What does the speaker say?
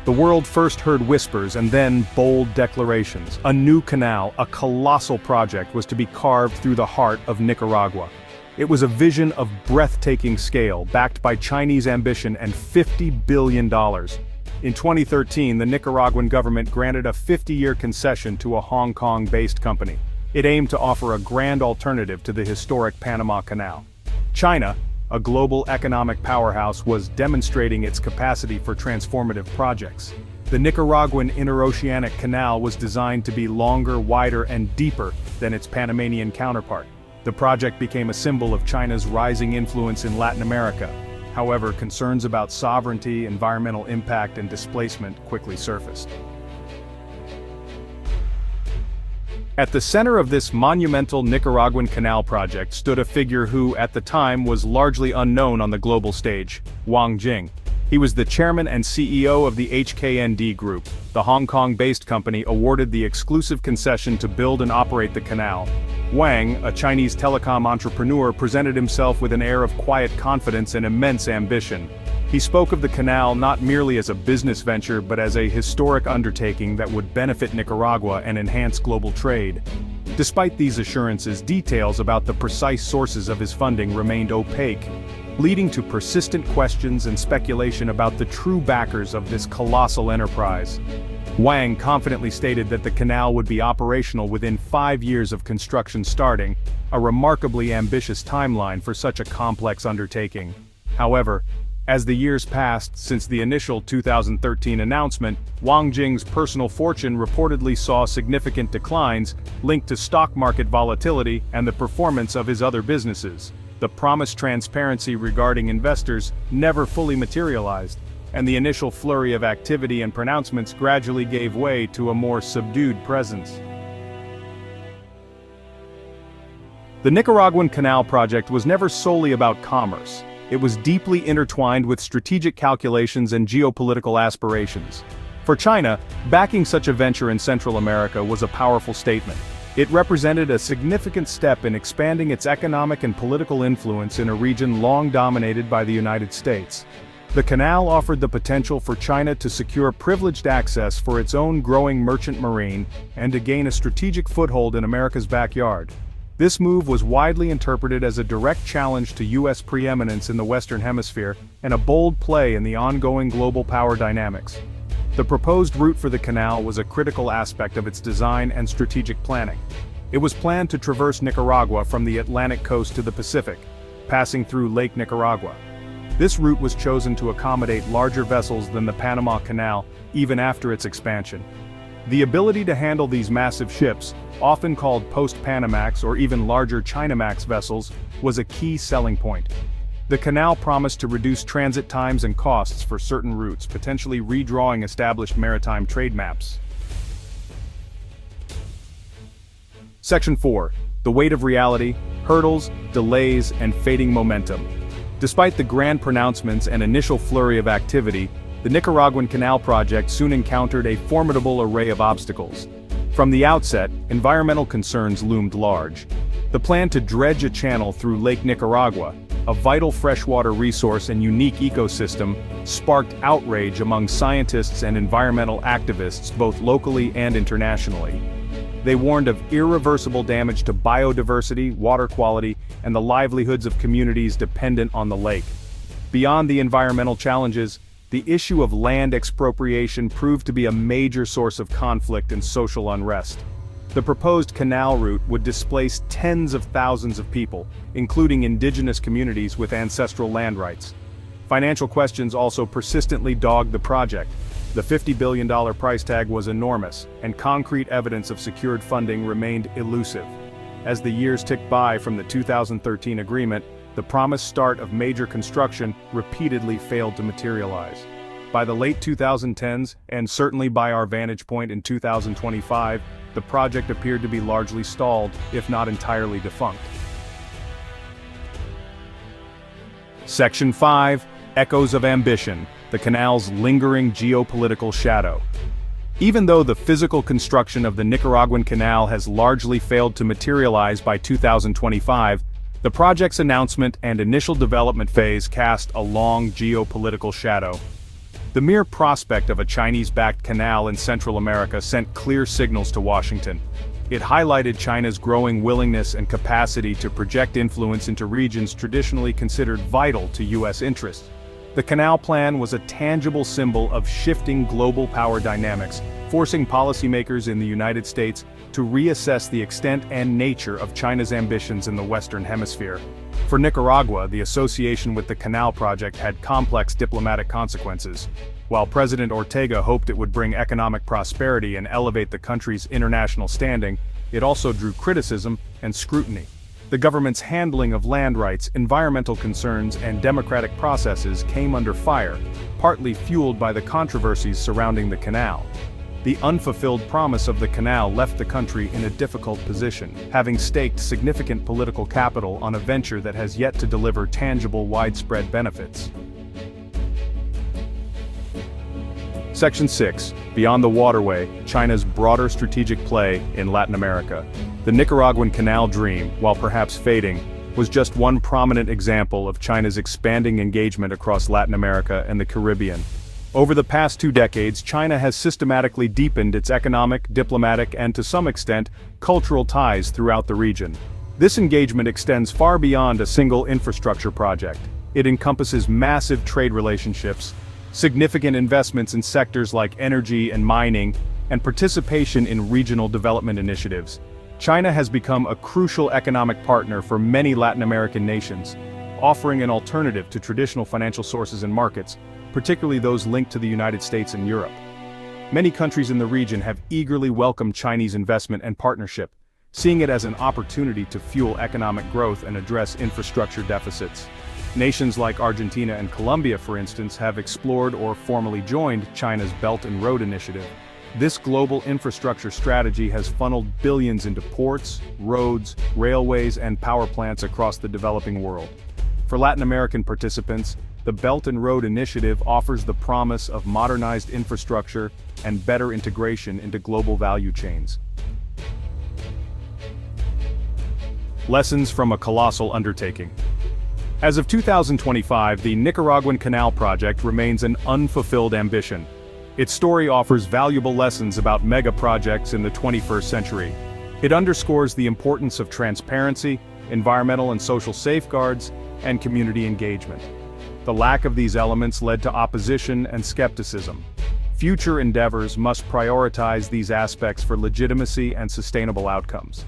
The world first heard whispers and then bold declarations. A new canal, a colossal project, was to be carved through the heart of Nicaragua. It was a vision of breathtaking scale, backed by Chinese ambition and $50 billion. In 2013, the Nicaraguan government granted a 50-year concession to a Hong Kong-based company. It aimed to offer a grand alternative to the historic Panama Canal. China, a global economic powerhouse, was demonstrating its capacity for transformative projects. The Nicaraguan Interoceanic Canal was designed to be longer, wider, and deeper than its Panamanian counterpart. The project became a symbol of China's rising influence in Latin America. However, concerns about sovereignty, environmental impact, and displacement quickly surfaced. At the center of this monumental Nicaraguan canal project stood a figure who, at the time, was largely unknown on the global stage: Wang Jing. He was the chairman and CEO of the HKND Group. The Hong Kong-based company awarded the exclusive concession to build and operate the canal. Wang, a Chinese telecom entrepreneur, presented himself with an air of quiet confidence and immense ambition. He spoke of the canal not merely as a business venture but as a historic undertaking that would benefit Nicaragua and enhance global trade. Despite these assurances, details about the precise sources of his funding remained opaque, leading to persistent questions and speculation about the true backers of this colossal enterprise. Wang confidently stated that the canal would be operational within 5 years of construction starting, a remarkably ambitious timeline for such a complex undertaking. However, as the years passed since the initial 2013 announcement, Wang Jing's personal fortune reportedly saw significant declines, linked to stock market volatility and the performance of his other businesses. The promised transparency regarding investors never fully materialized, and the initial flurry of activity and pronouncements gradually gave way to a more subdued presence. The Nicaraguan Canal project was never solely about commerce. It was deeply intertwined with strategic calculations and geopolitical aspirations. For China, backing such a venture in Central America was a powerful statement. It represented a significant step in expanding its economic and political influence in a region long dominated by the United States. The canal offered the potential for China to secure privileged access for its own growing merchant marine and to gain a strategic foothold in America's backyard. This move was widely interpreted as a direct challenge to U.S. preeminence in the Western Hemisphere and a bold play in the ongoing global power dynamics. The proposed route for the canal was a critical aspect of its design and strategic planning. It was planned to traverse Nicaragua from the Atlantic coast to the Pacific, passing through Lake Nicaragua. This route was chosen to accommodate larger vessels than the Panama Canal, even after its expansion. The ability to handle these massive ships, often called post-Panamax or even larger Chinamax vessels, was a key selling point. The canal promised to reduce transit times and costs for certain routes, potentially redrawing established maritime trade maps. Section 4. The weight of reality, hurdles, delays, and fading momentum. Despite the grand pronouncements and initial flurry of activity, the Nicaraguan Canal project soon encountered a formidable array of obstacles. From the outset, environmental concerns loomed large. The plan to dredge a channel through Lake Nicaragua, a vital freshwater resource and unique ecosystem, sparked outrage among scientists and environmental activists both locally and internationally. They warned of irreversible damage to biodiversity, water quality, and the livelihoods of communities dependent on the lake. Beyond the environmental challenges, the issue of land expropriation proved to be a major source of conflict and social unrest. The proposed canal route would displace tens of thousands of people, including indigenous communities with ancestral land rights. Financial questions also persistently dogged the project. The $50 billion price tag was enormous, and concrete evidence of secured funding remained elusive. As the years ticked by from the 2013 agreement, the promised start of major construction repeatedly failed to materialize. By the late 2010s, and certainly by our vantage point in 2025, the project appeared to be largely stalled, if not entirely defunct. Section 5. Echoes of Ambition, the canal's lingering geopolitical shadow. Even though the physical construction of the Nicaraguan Canal has largely failed to materialize by 2025, the project's announcement and initial development phase cast a long geopolitical shadow. The mere prospect of a Chinese-backed canal in Central America sent clear signals to Washington. It highlighted China's growing willingness and capacity to project influence into regions traditionally considered vital to U.S. interests. The canal plan was a tangible symbol of shifting global power dynamics, forcing policymakers in the United States to reassess the extent and nature of China's ambitions in the Western Hemisphere. For Nicaragua, the association with the canal project had complex diplomatic consequences. While President Ortega hoped it would bring economic prosperity and elevate the country's international standing, it also drew criticism and scrutiny. The government's handling of land rights, environmental concerns, and democratic processes came under fire, partly fueled by the controversies surrounding the canal. The unfulfilled promise of the canal left the country in a difficult position, having staked significant political capital on a venture that has yet to deliver tangible, widespread benefits. Section 6. Beyond the waterway, China's broader strategic play in Latin America. The Nicaraguan Canal dream, while perhaps fading, was just one prominent example of China's expanding engagement across Latin America and the Caribbean. Over the past 2 decades, China has systematically deepened its economic, diplomatic, and to some extent, cultural ties throughout the region. This engagement extends far beyond a single infrastructure project. It encompasses massive trade relationships, significant investments in sectors like energy and mining, and participation in regional development initiatives. China has become a crucial economic partner for many Latin American nations, offering an alternative to traditional financial sources and markets, particularly those linked to the United States and Europe. Many countries in the region have eagerly welcomed Chinese investment and partnership, seeing it as an opportunity to fuel economic growth and address infrastructure deficits. Nations like Argentina and Colombia, for instance, have explored or formally joined China's Belt and Road Initiative. This global infrastructure strategy has funneled billions into ports, roads, railways, and power plants across the developing world. For Latin American participants, the Belt and Road Initiative offers the promise of modernized infrastructure and better integration into global value chains. Lessons from a colossal undertaking. As of 2025, the Nicaraguan Canal project remains an unfulfilled ambition. Its story offers valuable lessons about mega projects in the 21st century. It underscores the importance of transparency, environmental and social safeguards, and community engagement. The lack of these elements led to opposition and skepticism. Future endeavors must prioritize these aspects for legitimacy and sustainable outcomes.